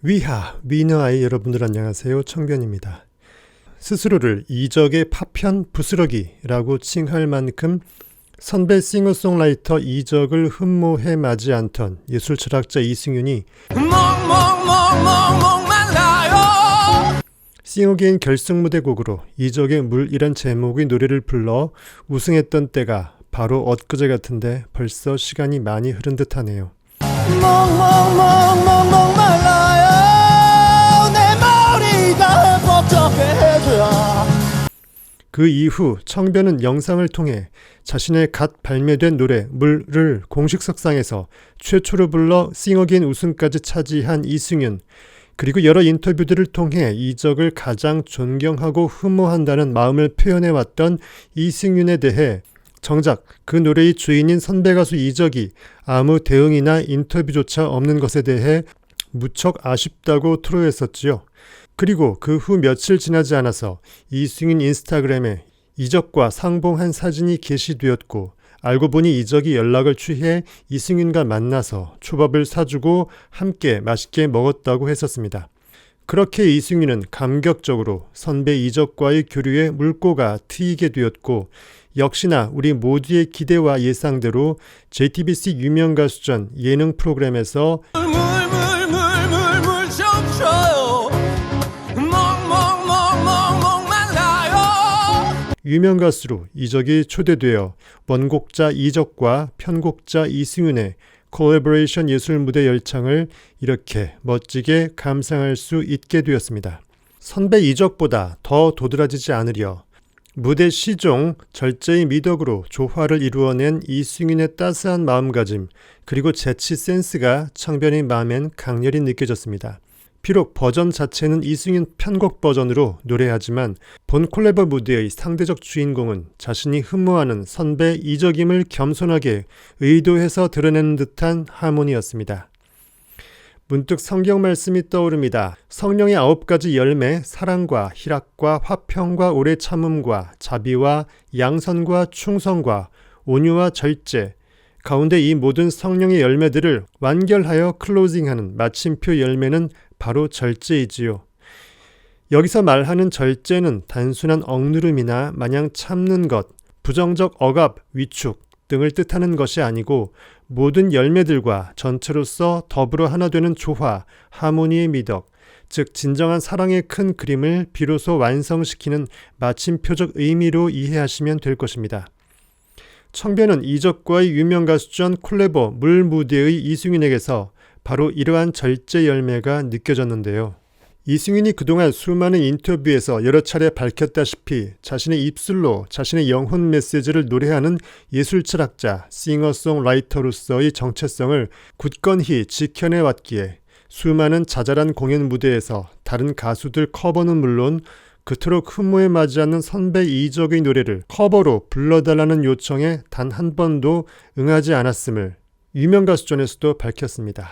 위하, 위너아이 여러분들 안녕하세요. 청변입니다. 스스로를 이적의 파편 부스러기라고 칭할 만큼 선배 싱어송라이터 이적을 흠모해 마지 않던 예술철학자 이승윤이 싱어게인 결승무대곡으로 이적의 물이란 제목의 노래를 불러 우승했던 때가 바로 엊그제 같은데 벌써 시간이 많이 흐른 듯하네요. 그 이후 청변은 영상을 통해 자신의 갓 발매된 노래 물을 공식 석상에서 최초로 불러 싱어게인 우승까지 차지한 이승윤, 그리고 여러 인터뷰들을 통해 이적을 가장 존경하고 흠모한다는 마음을 표현해왔던 이승윤에 대해 정작 그 노래의 주인인 선배 가수 이적이 아무 대응이나 인터뷰조차 없는 것에 대해 무척 아쉽다고 토로했었지요. 그리고 그 후 며칠 지나지 않아서 이승윤 인스타그램에 이적과 상봉한 사진이 게시되었고, 알고 보니 이적이 연락을 취해 이승윤과 만나서 초밥을 사주고 함께 맛있게 먹었다고 했었습니다. 그렇게 이승윤은 감격적으로 선배 이적과의 교류에 물꼬가 트이게 되었고, 역시나 우리 모두의 기대와 예상대로 JTBC 유명 가수전 예능 프로그램에서 유명 가수로 이적이 초대되어 원곡자 이적과 편곡자 이승윤의 콜래보레이션 예술 무대 열창을 이렇게 멋지게 감상할 수 있게 되었습니다. 선배 이적보다 더 도드라지지 않으려 무대 시종 절제의 미덕으로 조화를 이루어낸 이승윤의 따스한 마음가짐, 그리고 재치 센스가 청변의 마음엔 강렬히 느껴졌습니다. 비록 버전 자체는 이승윤 편곡 버전으로 노래하지만 본 콜라보 무대의 상대적 주인공은 자신이 흠모하는 선배 이적임을 겸손하게 의도해서 드러내는 듯한 하모니였습니다. 문득 성경 말씀이 떠오릅니다. 성령의 9가지 열매, 사랑과 희락과 화평과 오래 참음과 자비와 양선과 충성과 온유와 절제, 가운데 이 모든 성령의 열매들을 완결하여 클로징하는 마침표 열매는 바로 절제이지요. 여기서 말하는 절제는 단순한 억누름이나 마냥 참는 것, 부정적 억압, 위축 등을 뜻하는 것이 아니고 모든 열매들과 전체로서 더불어 하나 되는 조화, 하모니의 미덕, 즉 진정한 사랑의 큰 그림을 비로소 완성시키는 마침표적 의미로 이해하시면 될 것입니다. 청변은 이적과의 유명 가수전 콜라보 물 무대의 이승윤에게서 바로 이러한 절제 열매가 느껴졌는데요. 이승윤이 그동안 수많은 인터뷰에서 여러 차례 밝혔다시피 자신의 입술로 자신의 영혼 메시지를 노래하는 예술철학자, 싱어송라이터로서의 정체성을 굳건히 지켜내왔기에 수많은 자잘한 공연 무대에서 다른 가수들 커버는 물론 그토록 흠모에 맞지 않는 선배 이적의 노래를 커버로 불러달라는 요청에 단 한 번도 응하지 않았음을 유명 가수전에서도 밝혔습니다.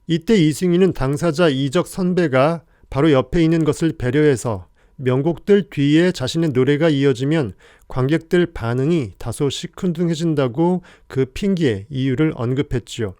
이때 이승윤은 당사자 이적 선배가 바로 옆에 있는 것을 배려해서 명곡들 뒤에 자신의 노래가 이어지면 관객들 반응이 다소 시큰둥해진다고 그 핑계의 이유를 언급했지요.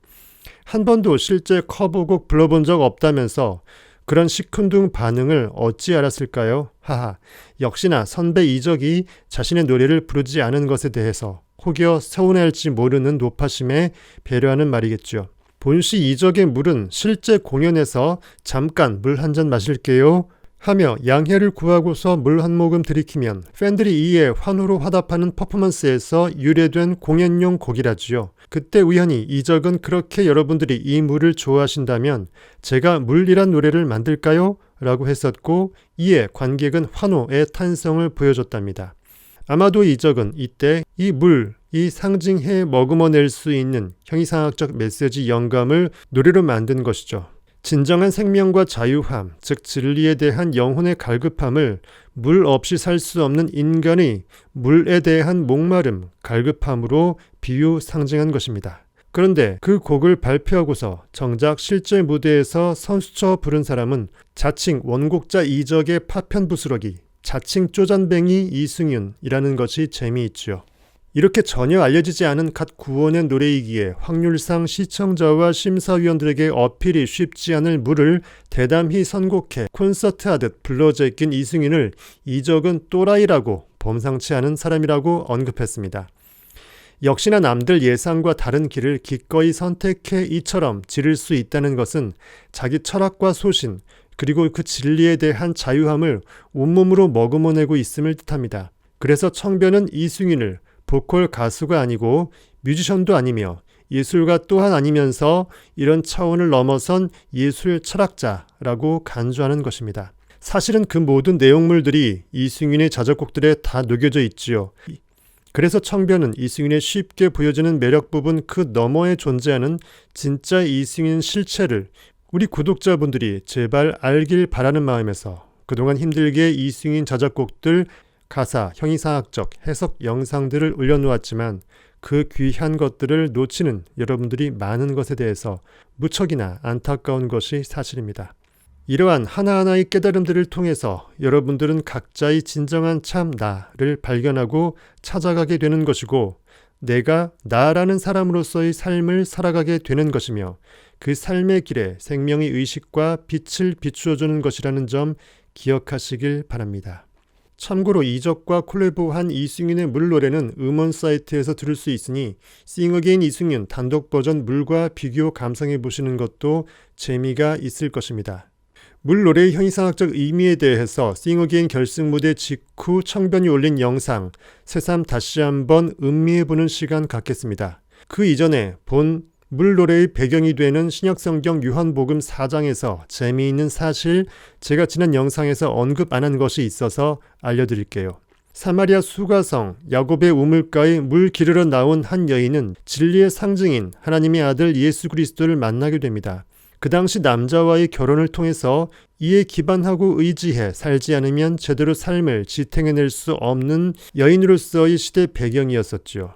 한 번도 실제 커버곡 불러본 적 없다면서 그런 시큰둥 반응을 어찌 알았을까요? 하하, 역시나 선배 이적이 자신의 노래를 부르지 않은 것에 대해서 혹여 서운해할지 모르는 노파심에 배려하는 말이겠죠. 본시 이적의 물은 실제 공연에서 잠깐 물 한 잔 마실게요 하며 양해를 구하고서 물 한 모금 들이키면 팬들이 이에 환호로 화답하는 퍼포먼스에서 유래된 공연용 곡이라지요. 그때 우연히 이적은 그렇게 여러분들이 이 물을 좋아하신다면 제가 물이란 노래를 만들까요? 라고 했었고, 이에 관객은 환호의 탄성을 보여줬답니다. 아마도 이적은 이때 이 물이 상징해 머금어낼 수 있는 형이상학적 메시지 영감을 노래로 만든 것이죠. 진정한 생명과 자유함, 즉 진리에 대한 영혼의 갈급함을 물 없이 살 수 없는 인간의 물에 대한 목마름, 갈급함으로 비유 상징한 것입니다. 그런데 그 곡을 발표하고서 정작 실제 무대에서 선수쳐 부른 사람은 자칭 원곡자 이적의 파편 부스러기, 자칭 쪼잔뱅이 이승윤이라는 것이 재미있죠. 이렇게 전혀 알려지지 않은 갓 구원의 노래이기에 확률상 시청자와 심사위원들에게 어필이 쉽지 않을 물을 대담히 선곡해 콘서트하듯 불러 제낀 이승윤을 이적은 또라이라고 범상치 않은 사람이라고 언급했습니다. 역시나 남들 예상과 다른 길을 기꺼이 선택해 이처럼 지를 수 있다는 것은 자기 철학과 소신 그리고 그 진리에 대한 자유함을 온몸으로 머금어내고 있음을 뜻합니다. 그래서 청변은 이승윤을 보컬 가수가 아니고 뮤지션도 아니며 예술가 또한 아니면서 이런 차원을 넘어선 예술 철학자라고 간주하는 것입니다. 사실은 그 모든 내용물들이 이승윤의 자작곡들에 다 녹여져 있지요. 그래서 청변은 이승윤의 쉽게 보여지는 매력 부분 그 너머에 존재하는 진짜 이승윤 실체를 우리 구독자분들이 제발 알길 바라는 마음에서 그동안 힘들게 이승윤 자작곡들 가사, 형이상학적 해석 영상들을 올려놓았지만 그 귀한 것들을 놓치는 여러분들이 많은 것에 대해서 무척이나 안타까운 것이 사실입니다. 이러한 하나하나의 깨달음들을 통해서 여러분들은 각자의 진정한 참 나를 발견하고 찾아가게 되는 것이고 내가 나라는 사람으로서의 삶을 살아가게 되는 것이며 그 삶의 길에 생명의 의식과 빛을 비추어주는 것이라는 점 기억하시길 바랍니다. 참고로 이적과 콜래보한 이승윤의 물 노래는 음원 사이트에서 들을 수 있으니 Sing Again 이승윤 단독 버전 물과 비교 감상해 보시는 것도 재미가 있을 것입니다. 물 노래의 형이상학적 의미에 대해서 Sing Again 결승 무대 직후 청변이 올린 영상 새삼 다시 한번 음미해보는 시간 갖겠습니다. 그 이전에 본 물 노래의 배경이 되는 신약성경 요한복음 4장에서 재미있는 사실 제가 지난 영상에서 언급 안 한 것이 있어서 알려드릴게요. 사마리아 수가성 야곱의 우물가에 물 기르러 나온 한 여인은 진리의 상징인 하나님의 아들 예수 그리스도를 만나게 됩니다. 그 당시 남자와의 결혼을 통해서 이에 기반하고 의지해 살지 않으면 제대로 삶을 지탱해낼 수 없는 여인으로서의 시대 배경이었었죠.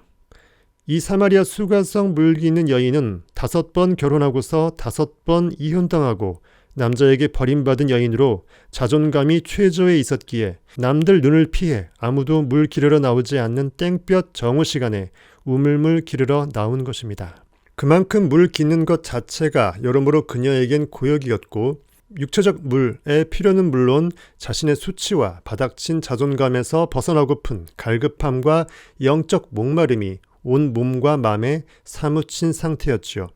이 사마리아 수가성 물기 있는 여인은 5번 결혼하고서 5번 이혼당하고 남자에게 버림받은 여인으로 자존감이 최저에 있었기에 남들 눈을 피해 아무도 물 기르러 나오지 않는 땡볕 정오 시간에 우물물 기르러 나온 것입니다. 그만큼 물 기는 것 자체가 여러모로 그녀에겐 고역이었고 육체적 물의 필요는 물론 자신의 수치와 바닥친 자존감에서 벗어나고픈 갈급함과 영적 목마름이 온 몸과 마음에 사무친 상태였지요.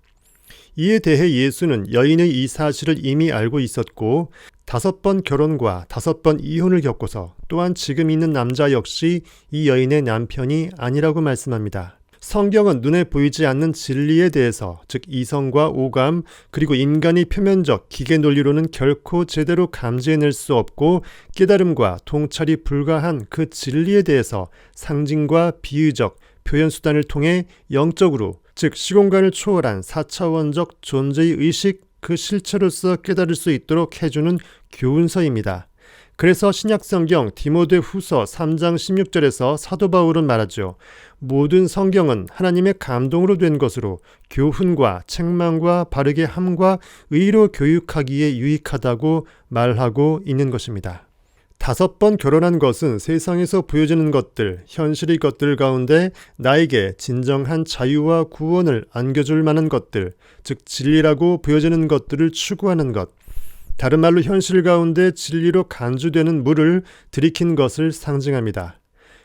이에 대해 예수는 여인의 이 사실을 이미 알고 있었고 5번 결혼과 5번 이혼을 겪고서 또한 지금 있는 남자 역시 이 여인의 남편이 아니라고 말씀합니다. 성경은 눈에 보이지 않는 진리에 대해서 즉 이성과 오감 그리고 인간의 표면적 기계 논리로는 결코 제대로 감지해낼 수 없고 깨달음과 통찰이 불가한 그 진리에 대해서 상징과 비유적 표현수단을 통해 영적으로 즉 시공간을 초월한 4차원적 존재의 의식 그 실체로서 깨달을 수 있도록 해주는 교훈서입니다. 그래서 신약성경 디모데후서 3장 16절에서 사도 바울은 말하죠. 모든 성경은 하나님의 감동으로 된 것으로 교훈과 책망과 바르게 함과 의로 교육하기에 유익하다고 말하고 있는 것입니다. 5번 결혼한 것은 세상에서 보여지는 것들, 현실의 것들 가운데 나에게 진정한 자유와 구원을 안겨줄 만한 것들, 즉 진리라고 보여지는 것들을 추구하는 것, 다른 말로 현실 가운데 진리로 간주되는 물을 들이킨 것을 상징합니다.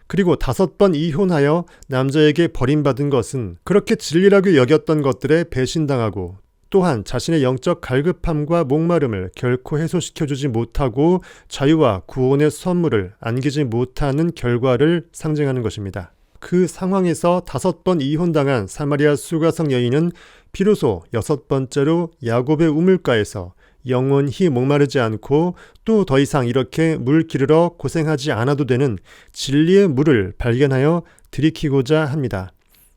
그리고 5번 이혼하여 남자에게 버림받은 것은 그렇게 진리라고 여겼던 것들에 배신당하고 또한 자신의 영적 갈급함과 목마름을 결코 해소시켜주지 못하고 자유와 구원의 선물을 안기지 못하는 결과를 상징하는 것입니다. 그 상황에서 5번 이혼당한 사마리아 수가성 여인은 비로소 6번째로 야곱의 우물가에서 영원히 목마르지 않고 또 더 이상 이렇게 물 기르러 고생하지 않아도 되는 진리의 물을 발견하여 들이키고자 합니다.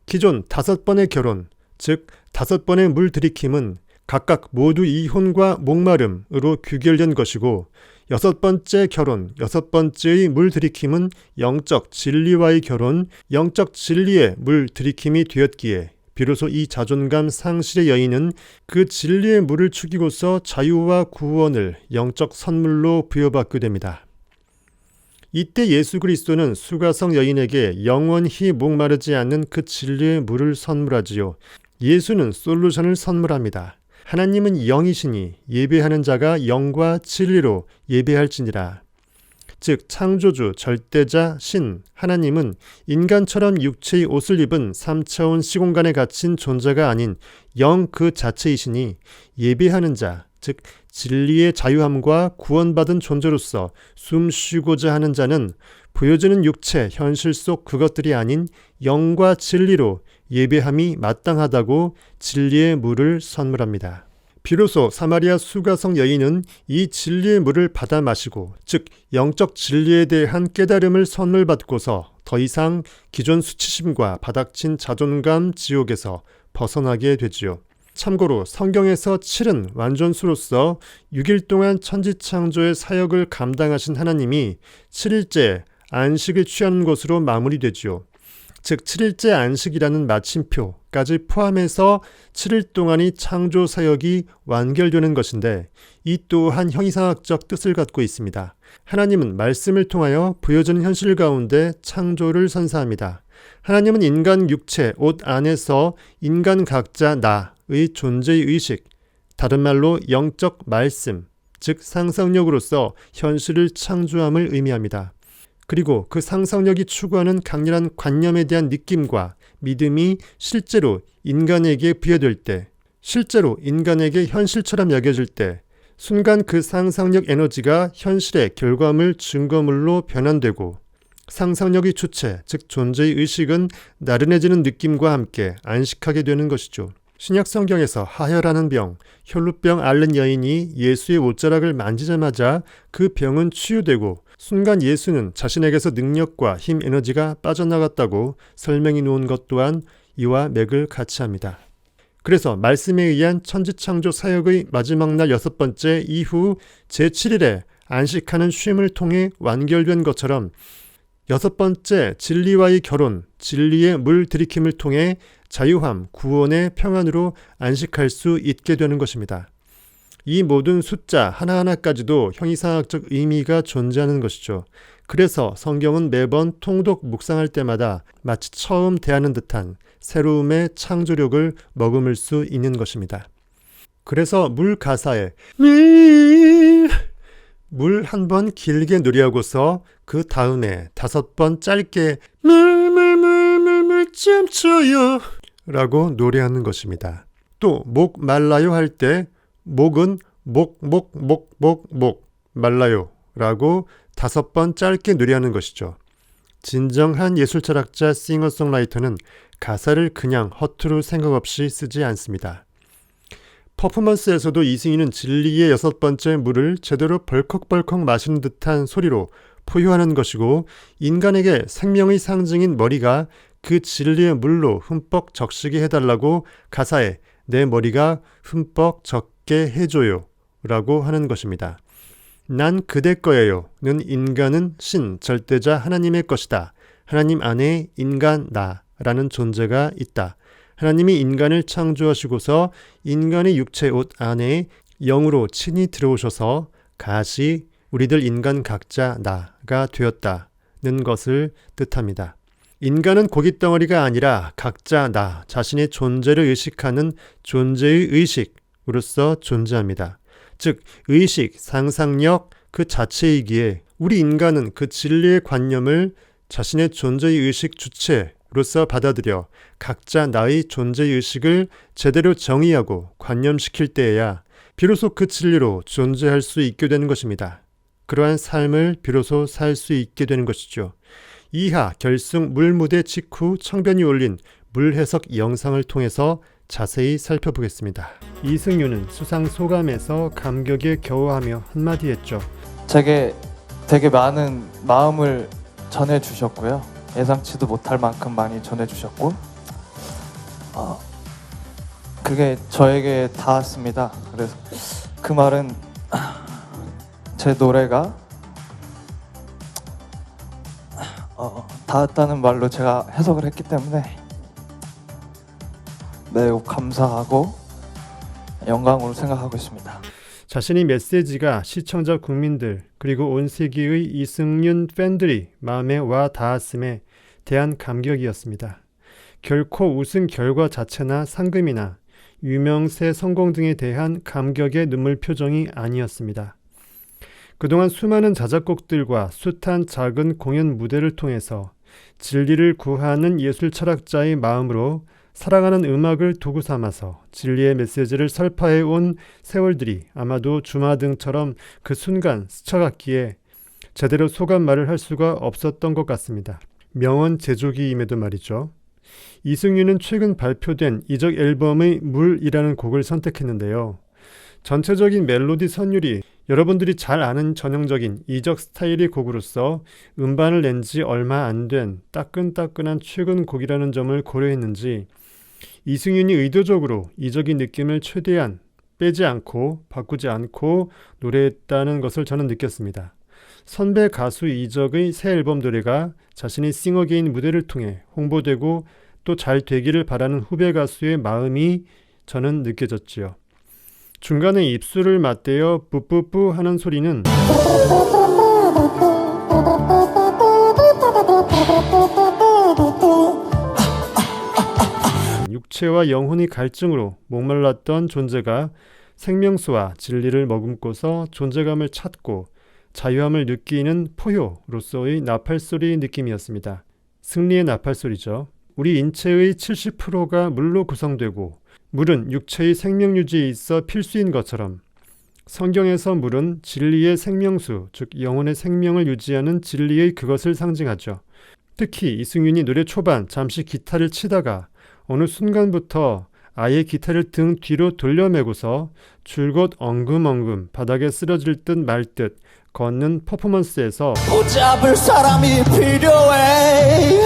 기존 5번의 결혼, 즉 5번의 물 들이킴은 각각 모두 이혼과 목마름으로 귀결된 것이고 6번째 결혼, 6번째의 물 들이킴은 영적 진리와의 결혼, 영적 진리의 물 들이킴이 되었기에 비로소 이 자존감 상실의 여인은 그 진리의 물을 축이고서 자유와 구원을 영적 선물로 부여받게 됩니다. 이때 예수 그리스도는 수가성 여인에게 영원히 목마르지 않는 그 진리의 물을 선물하지요. 예수는 솔루션을 선물합니다. 하나님은 영이시니 예배하는 자가 영과 진리로 예배할지니라. 즉 창조주, 절대자, 신, 하나님은 인간처럼 육체의 옷을 입은 3차원 시공간에 갇힌 존재가 아닌 영 그 자체이시니 예배하는 자, 즉 진리의 자유함과 구원받은 존재로서 숨쉬고자 하는 자는 보여지는 육체, 현실 속 그것들이 아닌 영과 진리로 예배함이 마땅하다고 진리의 물을 선물합니다. 비로소 사마리아 수가성 여인은 이 진리의 물을 받아 마시고, 즉 영적 진리에 대한 깨달음을 선물받고서 더 이상 기존 수치심과 바닥친 자존감 지옥에서 벗어나게 되지요. 참고로 성경에서 7은 완전수로서 6일 동안 천지창조의 사역을 감당하신 하나님이 7일째 안식을 취하는 것으로 마무리되지요. 즉 7일째 안식이라는 마침표까지 포함해서 7일 동안이 창조 사역이 완결되는 것인데, 이 또한 형이상학적 뜻을 갖고 있습니다. 하나님은 말씀을 통하여 보여지는 현실 가운데 창조를 선사합니다. 하나님은 인간 육체, 옷 안에서 인간 각자 나의 존재의 의식, 다른 말로 영적 말씀, 즉 상상력으로서 현실을 창조함을 의미합니다. 그리고 그 상상력이 추구하는 강렬한 관념에 대한 느낌과 믿음이 실제로 인간에게 부여될 때, 실제로 인간에게 현실처럼 여겨질 때, 순간 그 상상력 에너지가 현실의 결과물, 증거물로 변환되고, 상상력의 주체, 즉 존재의 의식은 나른해지는 느낌과 함께 안식하게 되는 것이죠. 신약 성경에서 하혈하는 병, 혈루병 앓는 여인이 예수의 옷자락을 만지자마자 그 병은 치유되고, 순간 예수는 자신에게서 능력과 힘, 에너지가 빠져나갔다고 설명해 놓은 것 또한 이와 맥을 같이 합니다. 그래서 말씀에 의한 천지창조 사역의 마지막 날 6번째 이후 제7일에 안식하는 쉼을 통해 완결된 것처럼 6번째 진리와의 결혼, 진리의 물 들이킴을 통해 자유함, 구원의 평안으로 안식할 수 있게 되는 것입니다. 이 모든 숫자 하나하나까지도 형이상학적 의미가 존재하는 것이죠. 그래서 성경은 매번 통독 묵상할 때마다 마치 처음 대하는 듯한 새로움의 창조력을 머금을 수 있는 것입니다. 그래서 물 가사에 물 한 번 길게 노래하고서 그 다음에 5번 짧게 물 잼쳐요 라고 노래하는 것입니다. 또 목 말라요 할 때 목은 목 말라요 라고 5번 짧게 노래하는 것이죠. 진정한 예술철학자 싱어송라이터는 가사를 그냥 허투루 생각 없이 쓰지 않습니다. 퍼포먼스에서도 이승희는 진리의 6번째 물을 제대로 벌컥벌컥 마시는 듯한 소리로 포효하는 것이고, 인간에게 생명의 상징인 머리가 그 진리의 물로 흠뻑 적시게 해달라고 가사에 내 머리가 흠뻑 적게 해줘요 라고 하는 것입니다. 난 그대 거예요 는 인간은 신, 절대자 하나님의 것이다. 하나님 안에 인간 나라는 존재가 있다. 하나님이 인간을 창조하시고서 인간의 육체 옷 안에 영으로 친히 들어오셔서 가시 우리들 인간 각자 나가 되었다는 것을 뜻합니다. 인간은 고깃덩어리가 아니라 각자 나 자신의 존재를 의식하는 존재의 의식으로서 존재합니다. 즉 의식, 상상력 그 자체이기에 우리 인간은 그 진리의 관념을 자신의 존재의 의식 주체로서 받아들여 각자 나의 존재의 의식을 제대로 정의하고 관념시킬 때에야 비로소 그 진리로 존재할 수 있게 되는 것입니다. 그러한 삶을 비로소 살 수 있게 되는 것이죠. 이하 결승 물무대 직후 청변이 올린 물해석 영상을 통해서 자세히 살펴보겠습니다. 이승윤은 수상 소감에서 감격에 겨워하며 한마디 했죠. 제게 되게 많은 마음을 전해주셨고요. 예상치도 못할 만큼 많이 전해주셨고 그게 저에게 닿았습니다. 그래서 그 말은 제 노래가 닿았다는 말로 제가 해석을 했기 때문에 매우 감사하고 영광으로 생각하고 있습니다. 자신의 메시지가 시청자 국민들 그리고 온 세계의 이승윤 팬들이 마음에 와 닿았음에 대한 감격이었습니다. 결코 우승 결과 자체나 상금이나 유명세 성공 등에 대한 감격의 눈물 표정이 아니었습니다. 그동안 수많은 자작곡들과 숱한 작은 공연 무대를 통해서 진리를 구하는 예술 철학자의 마음으로 사랑하는 음악을 도구 삼아서 진리의 메시지를 설파해 온 세월들이 아마도 주마등처럼 그 순간 스쳐갔기에 제대로 소감 말을 할 수가 없었던 것 같습니다. 명언 제조기임에도 말이죠. 이승윤은 최근 발표된 이적 앨범의 물이라는 곡을 선택했는데요. 전체적인 멜로디 선율이 여러분들이 잘 아는 전형적인 이적 스타일의 곡으로서 음반을 낸 지 얼마 안 된 따끈따끈한 최근 곡이라는 점을 고려했는지 이승윤이 의도적으로 이적인 느낌을 최대한 빼지 않고 바꾸지 않고 노래했다는 것을 저는 느꼈습니다. 선배 가수 이적의 새 앨범 노래가 자신의 싱어게인 무대를 통해 홍보되고 또 잘 되기를 바라는 후배 가수의 마음이 저는 느껴졌지요. 중간에 입술을 맞대어 뿌뿌뿌 하는 소리는 육체와 영혼의 갈증으로 목말랐던 존재가 생명수와 진리를 머금고서 존재감을 찾고 자유함을 느끼는 포효로서의 나팔소리 느낌이었습니다. 승리의 나팔소리죠. 우리 인체의 70%가 물로 구성되고 물은 육체의 생명 유지에 있어 필수인 것처럼 성경에서 물은 진리의 생명수, 즉 영혼의 생명을 유지하는 진리의 그것을 상징하죠. 특히 이승윤이 노래 초반 잠시 기타를 치다가 어느 순간부터 아예 기타를 등 뒤로 돌려매고서 줄곧 엉금엉금 바닥에 쓰러질 듯 말 듯 걷는 퍼포먼스에서 붙잡을 사람이 필요해.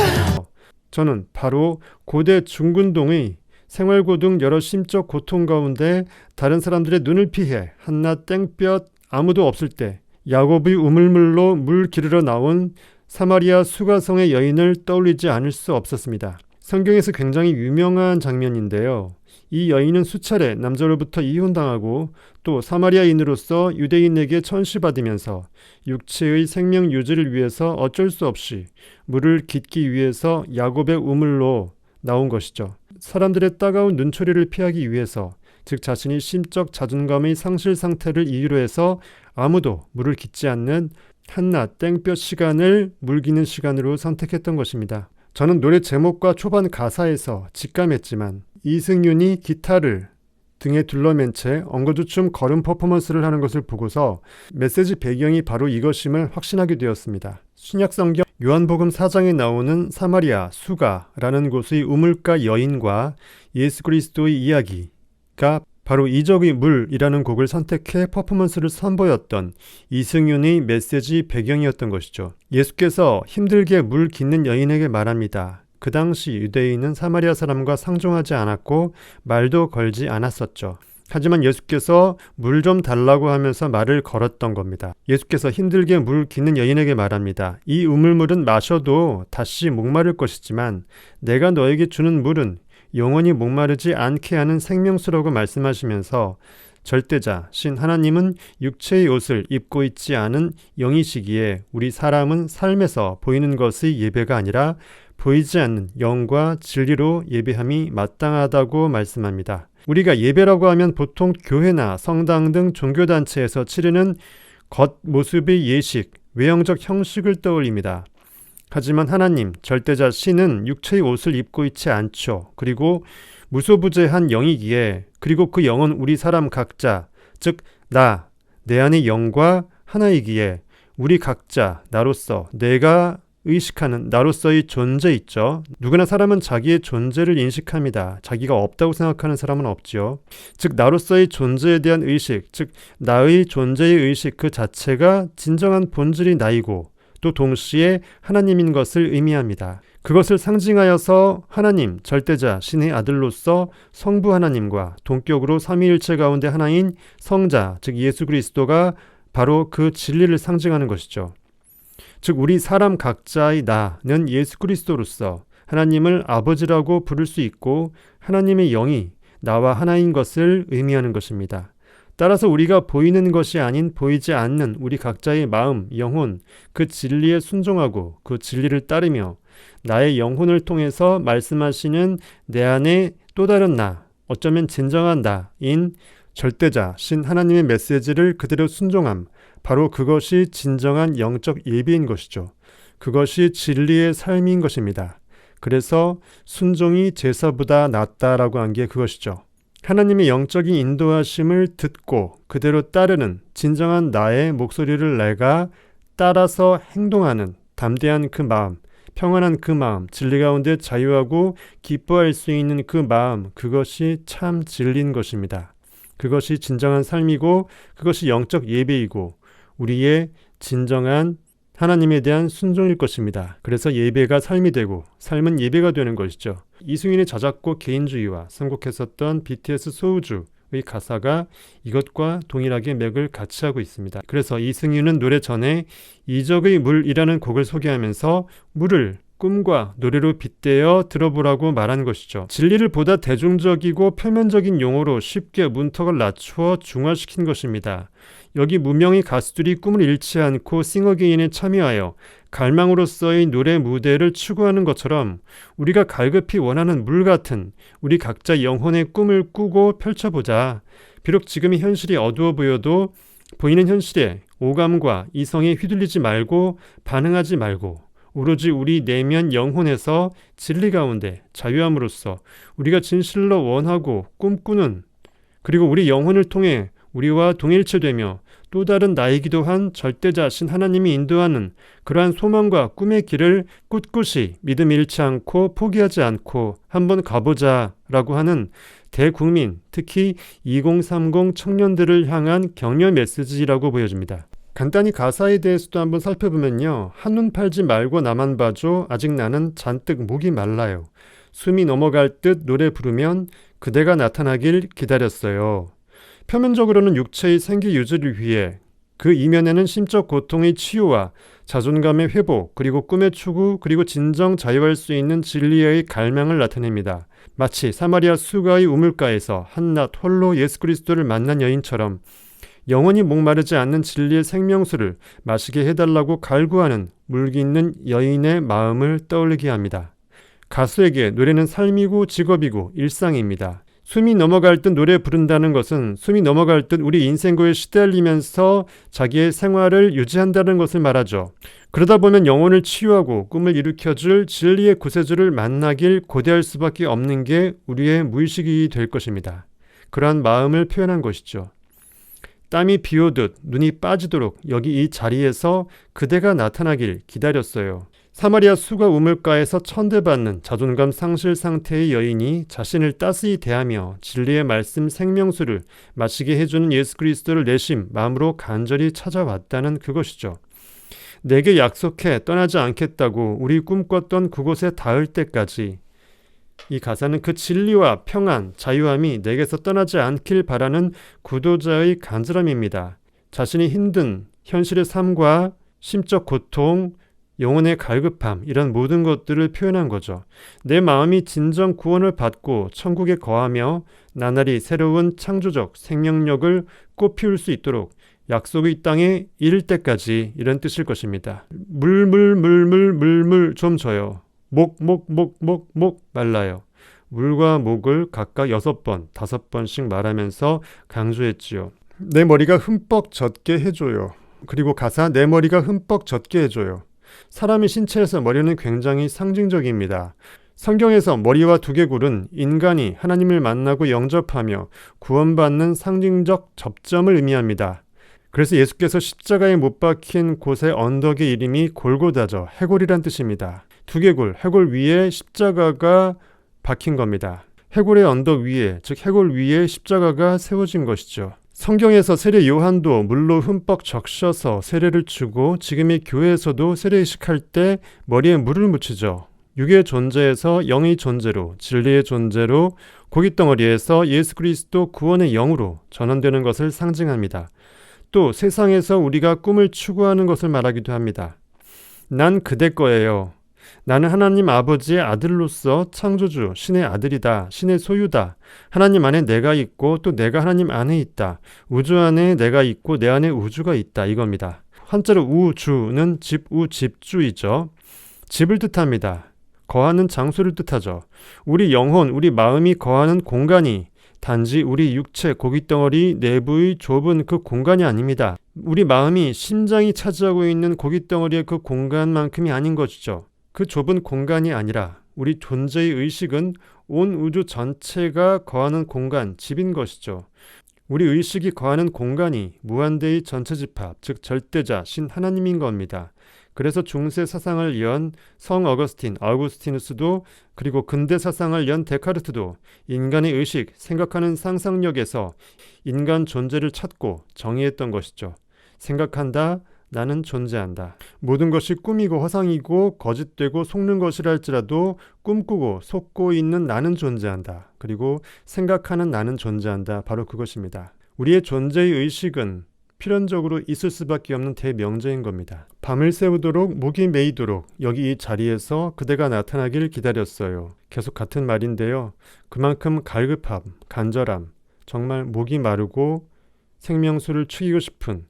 저는 바로 고대 중군동의 생활고 등 여러 심적 고통 가운데 다른 사람들의 눈을 피해 한낱 땡볕 아무도 없을 때 야곱의 우물물로 물 기르러 나온 사마리아 수가성의 여인을 떠올리지 않을 수 없었습니다. 성경에서 굉장히 유명한 장면인데요. 이 여인은 수차례 남자로부터 이혼당하고 또 사마리아인으로서 유대인에게 천시받으면서 육체의 생명 유지를 위해서 어쩔 수 없이 물을 깃기 위해서 야곱의 우물로 나온 것이죠. 사람들의 따가운 눈초리를 피하기 위해서, 즉 자신이 심적 자존감의 상실 상태를 이유로 해서 아무도 물을 깃지 않는 한낮 땡볕 시간을 물 기는 시간으로 선택했던 것입니다. 저는 노래 제목과 초반 가사에서 직감했지만 이승윤이 기타를 등에 둘러맨 채 엉거주춤 걸음 퍼포먼스를 하는 것을 보고서 메시지 배경이 바로 이것임을 확신하게 되었습니다. 신약성경 요한복음 4장에 나오는 사마리아 수가라는 곳의 우물가 여인과 예수 그리스도의 이야기가 바로 이적의 물이라는 곡을 선택해 퍼포먼스를 선보였던 이승윤의 메시지 배경이었던 것이죠. 예수께서 힘들게 물 깃는 여인에게 말합니다. 그 당시 유대인은 사마리아 사람과 상종하지 않았고 말도 걸지 않았었죠. 하지만 예수께서 물 좀 달라고 하면서 말을 걸었던 겁니다. 예수께서 힘들게 물 깃는 여인에게 말합니다. 이 우물물은 마셔도 다시 목마를 것이지만 내가 너에게 주는 물은 영원히 목마르지 않게 하는 생명수라고 말씀하시면서 절대자 신 하나님은 육체의 옷을 입고 있지 않은 영이시기에 우리 사람은 삶에서 보이는 것의 예배가 아니라 보이지 않는 영과 진리로 예배함이 마땅하다고 말씀합니다. 우리가 예배라고 하면 보통 교회나 성당 등 종교단체에서 치르는 겉모습의 예식, 외형적 형식을 떠올립니다. 하지만 하나님, 절대자 신은 육체의 옷을 입고 있지 않죠. 그리고 무소부재한 영이기에, 그리고 그 영은 우리 사람 각자, 즉 나, 내 안의 영과 하나이기에 우리 각자, 나로서, 내가 의식하는 나로서의 존재 있죠. 누구나 사람은 자기의 존재를 인식합니다. 자기가 없다고 생각하는 사람은 없지요. 즉 나로서의 존재에 대한 의식, 즉 나의 존재의 의식 그 자체가 진정한 본질이 나이고 또 동시에 하나님인 것을 의미합니다. 그것을 상징하여서 하나님, 절대자, 신의 아들로서 성부 하나님과 동격으로 삼위일체 가운데 하나인 성자, 즉 예수 그리스도가 바로 그 진리를 상징하는 것이죠. 즉 우리 사람 각자의 나는 예수 그리스도로서 하나님을 아버지라고 부를 수 있고 하나님의 영이 나와 하나인 것을 의미하는 것입니다. 따라서 우리가 보이는 것이 아닌 보이지 않는 우리 각자의 마음, 영혼, 그 진리에 순종하고 그 진리를 따르며 나의 영혼을 통해서 말씀하시는 내 안에 또 다른 나, 어쩌면 진정한 나인 절대자, 신 하나님의 메시지를 그대로 순종함, 바로 그것이 진정한 영적 예배인 것이죠. 그것이 진리의 삶인 것입니다. 그래서 순종이 제사보다 낫다라고 한 게 그것이죠. 하나님의 영적인 인도하심을 듣고 그대로 따르는 진정한 나의 목소리를 내가 따라서 행동하는 담대한 그 마음, 평안한 그 마음, 진리 가운데 자유하고 기뻐할 수 있는 그 마음, 그것이 참 진리인 것입니다. 그것이 진정한 삶이고 그것이 영적 예배이고 우리의 진정한 하나님에 대한 순종일 것입니다. 그래서 예배가 삶이 되고 삶은 예배가 되는 것이죠. 이승윤의 저작곡 개인주의와 선곡했었던 BTS 소우주의 가사가 이것과 동일하게 맥을 같이 하고 있습니다. 그래서 이승윤은 노래 전에 이적의 물이라는 곡을 소개하면서 물을 꿈과 노래로 빗대어 들어보라고 말한 것이죠. 진리를 보다 대중적이고 표면적인 용어로 쉽게 문턱을 낮추어 중화시킨 것입니다. 여기 무명의 가수들이 꿈을 잃지 않고 싱어게인에 참여하여 갈망으로서의 노래 무대를 추구하는 것처럼 우리가 갈급히 원하는 물 같은 우리 각자 영혼의 꿈을 꾸고 펼쳐보자. 비록 지금의 현실이 어두워 보여도 보이는 현실에 오감과 이성에 휘둘리지 말고 반응하지 말고 오로지 우리 내면 영혼에서 진리 가운데 자유함으로써 우리가 진실로 원하고 꿈꾸는 그리고 우리 영혼을 통해 우리와 동일체되며 또 다른 나이기도 한 절대자신 하나님이 인도하는 그러한 소망과 꿈의 길을 꿋꿋이 믿음 잃지 않고 포기하지 않고 한번 가보자 라고 하는 대국민, 특히 2030 청년들을 향한 격려 메시지라고 보여집니다. 간단히 가사에 대해서도 한번 살펴보면요. 한눈 팔지 말고 나만 봐줘. 아직 나는 잔뜩 목이 말라요. 숨이 넘어갈 듯 노래 부르면 그대가 나타나길 기다렸어요. 표면적으로는 육체의 생기 유지를 위해 그 이면에는 심적 고통의 치유와 자존감의 회복 그리고 꿈의 추구 그리고 진정 자유할 수 있는 진리의 갈망을 나타냅니다. 마치 사마리아 수가의 우물가에서 한낮 홀로 예수 그리스도를 만난 여인처럼 영원히 목마르지 않는 진리의 생명수를 마시게 해달라고 갈구하는 물기 있는 여인의 마음을 떠올리게 합니다. 가수에게 노래는 삶이고 직업이고 일상입니다. 숨이 넘어갈 듯 노래 부른다는 것은 숨이 넘어갈 듯 우리 인생고에 시달리면서 자기의 생활을 유지한다는 것을 말하죠. 그러다 보면 영혼을 치유하고 꿈을 일으켜줄 진리의 구세주를 만나길 고대할 수밖에 없는 게 우리의 무의식이 될 것입니다. 그러한 마음을 표현한 것이죠. 땀이 비오듯 눈이 빠지도록 여기 이 자리에서 그대가 나타나길 기다렸어요. 사마리아 수가 우물가에서 천대받는 자존감 상실 상태의 여인이 자신을 따스히 대하며 진리의 말씀 생명수를 마시게 해주는 예수 그리스도를 내심 마음으로 간절히 찾아왔다는 그것이죠. 내게 약속해 떠나지 않겠다고 우리 꿈꿨던 그곳에 닿을 때까지 이 가사는 그 진리와 평안, 자유함이 내게서 떠나지 않길 바라는 구도자의 간절함입니다. 자신이 힘든 현실의 삶과 심적 고통, 영혼의 갈급함 이런 모든 것들을 표현한 거죠. 내 마음이 진정 구원을 받고 천국에 거하며 나날이 새로운 창조적 생명력을 꽃피울 수 있도록 약속의 땅에 이를 때까지 이런 뜻일 것입니다. 물물 좀 줘요. 목 말라요. 물과 목을 각각 6번, 5번씩 말하면서 강조했지요. 내 머리가 흠뻑 젖게 해줘요. 그리고 가사 내 머리가 흠뻑 젖게 해줘요. 사람의 신체에서 머리는 굉장히 상징적입니다. 성경에서 머리와 두개골은 인간이 하나님을 만나고 영접하며 구원받는 상징적 접점을 의미합니다. 그래서 예수께서 십자가에 못 박힌 곳의 언덕의 이름이 골고다죠. 해골이란 뜻입니다. 두개골, 해골 위에 십자가가 박힌 겁니다. 해골의 언덕 위에, 즉 해골 위에 십자가가 세워진 것이죠. 성경에서 세례 요한도 물로 흠뻑 적셔서 세례를 주고 지금의 교회에서도 세례식할 때 머리에 물을 묻히죠. 육의 존재에서 영의 존재로, 진리의 존재로 고깃덩어리에서 예수 그리스도 구원의 영으로 전환되는 것을 상징합니다. 또 세상에서 우리가 꿈을 추구하는 것을 말하기도 합니다. 난 그대 거예요. 나는 하나님 아버지의 아들로서 창조주, 신의 아들이다. 신의 소유다. 하나님 안에 내가 있고 또 내가 하나님 안에 있다. 우주 안에 내가 있고 내 안에 우주가 있다. 이겁니다. 한자로 우주는 집주이죠. 집을 뜻합니다. 거하는 장소를 뜻하죠. 우리 영혼, 우리 마음이 거하는 공간이 단지 우리 육체, 고깃덩어리 내부의 좁은 그 공간이 아닙니다. 우리 마음이 심장이 차지하고 있는 고깃덩어리의 그 공간만큼이 아닌 것이죠. 그 좁은 공간이 아니라 우리 존재의 의식은 온 우주 전체가 거하는 공간, 집인 것이죠. 우리 의식이 거하는 공간이 무한대의 전체 집합, 즉 절대자, 신 하나님인 겁니다. 그래서 중세 사상을 연 성 아우구스티누스도 그리고 근대 사상을 연 데카르트도 인간의 의식, 생각하는 상상력에서 인간 존재를 찾고 정의했던 것이죠. 생각한다, 나는 존재한다. 모든 것이 꿈이고 허상이고 거짓되고 속는 것이라 할지라도 꿈꾸고 속고 있는 나는 존재한다. 그리고 생각하는 나는 존재한다. 바로 그것입니다. 우리의 존재의 의식은 필연적으로 있을 수밖에 없는 대명제인 겁니다. 밤을 새우도록 목이 메이도록 여기 이 자리에서 그대가 나타나길 기다렸어요. 계속 같은 말인데요. 그만큼 갈급함, 간절함, 정말 목이 마르고 생명수를 축이고 싶은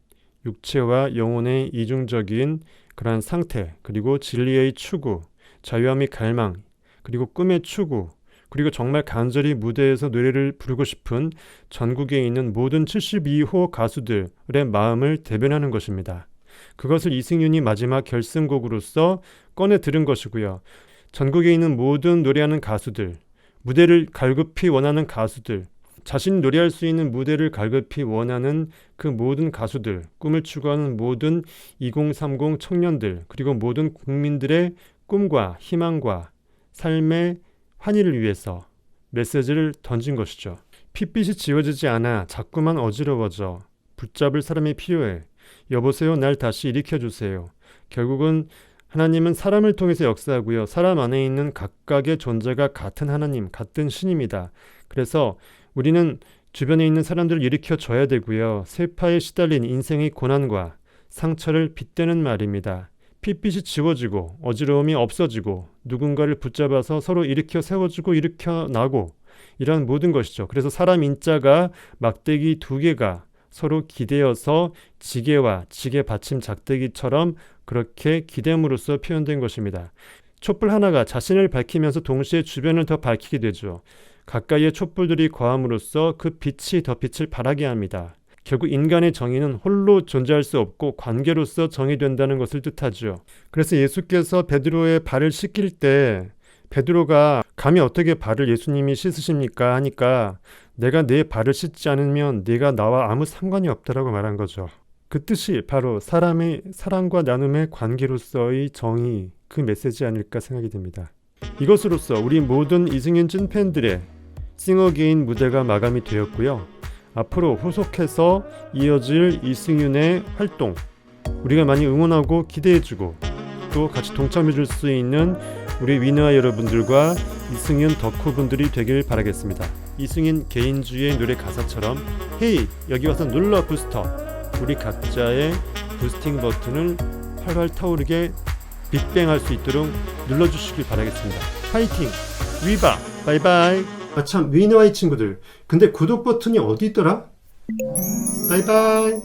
육체와 영혼의 이중적인 그러한 상태, 그리고 진리의 추구, 자유함의 갈망, 그리고 꿈의 추구, 그리고 정말 간절히 무대에서 노래를 부르고 싶은 전국에 있는 모든 72호 가수들의 마음을 대변하는 것입니다. 그것을 이승윤이 마지막 결승곡으로서 꺼내 들은 것이고요. 전국에 있는 모든 노래하는 가수들, 무대를 갈급히 원하는 가수들, 자신이 노래할 수 있는 무대를 갈급히 원하는 그 모든 가수들, 꿈을 추구하는 모든 2030 청년들, 그리고 모든 국민들의 꿈과 희망과 삶의 환희를 위해서 메시지를 던진 것이죠. 핏빛이 지워지지 않아 자꾸만 어지러워져. 붙잡을 사람이 필요해. 여보세요, 날 다시 일으켜주세요. 결국은 하나님은 사람을 통해서 역사하고요. 사람 안에 있는 각각의 존재가 같은 하나님, 같은 신입니다. 그래서 우리는 주변에 있는 사람들을 일으켜줘야 되고요. 세파에 시달린 인생의 고난과 상처를 빗대는 말입니다. 핏빛이 지워지고 어지러움이 없어지고 누군가를 붙잡아서 서로 일으켜 세워주고 일으켜나고 이런 모든 것이죠. 그래서 사람 인자가 막대기 두 개가 서로 기대어서 지게와 지게 받침 작대기처럼 그렇게 기댐으로써 표현된 것입니다. 촛불 하나가 자신을 밝히면서 동시에 주변을 더 밝히게 되죠. 가까이에 촛불들이 거함으로써 그 빛이 더 빛을 발하게 합니다. 결국 인간의 정의는 홀로 존재할 수 없고 관계로서 정의된다는 것을 뜻하죠. 그래서 예수께서 베드로의 발을 씻길 때 베드로가 감히 어떻게 발을 예수님이 씻으십니까 하니까 내가 내 발을 씻지 않으면 네가 나와 아무 상관이 없다라고 말한 거죠. 그 뜻이 바로 사람의 사랑과 나눔의 관계로서의 정의, 그 메시지 아닐까 생각이 듭니다. 이것으로써 우리 모든 이승윤 찐팬들의 싱어게인 무대가 마감이 되었고요. 앞으로 후속해서 이어질 이승윤의 활동 우리가 많이 응원하고 기대해주고 또 같이 동참해줄 수 있는 우리 위너와 여러분들과 이승윤 덕후분들이 되길 바라겠습니다. 이승윤 개인주의 노래 가사처럼 헤이 여기 와서 눌러 부스터 우리 각자의 부스팅 버튼을 활활 타오르게 빅뱅할 수 있도록 눌러주시길 바라겠습니다. 파이팅! 위바! 바이바이! 참 위너와의 친구들 근데 구독 버튼이 어디 있더라? 바이바이!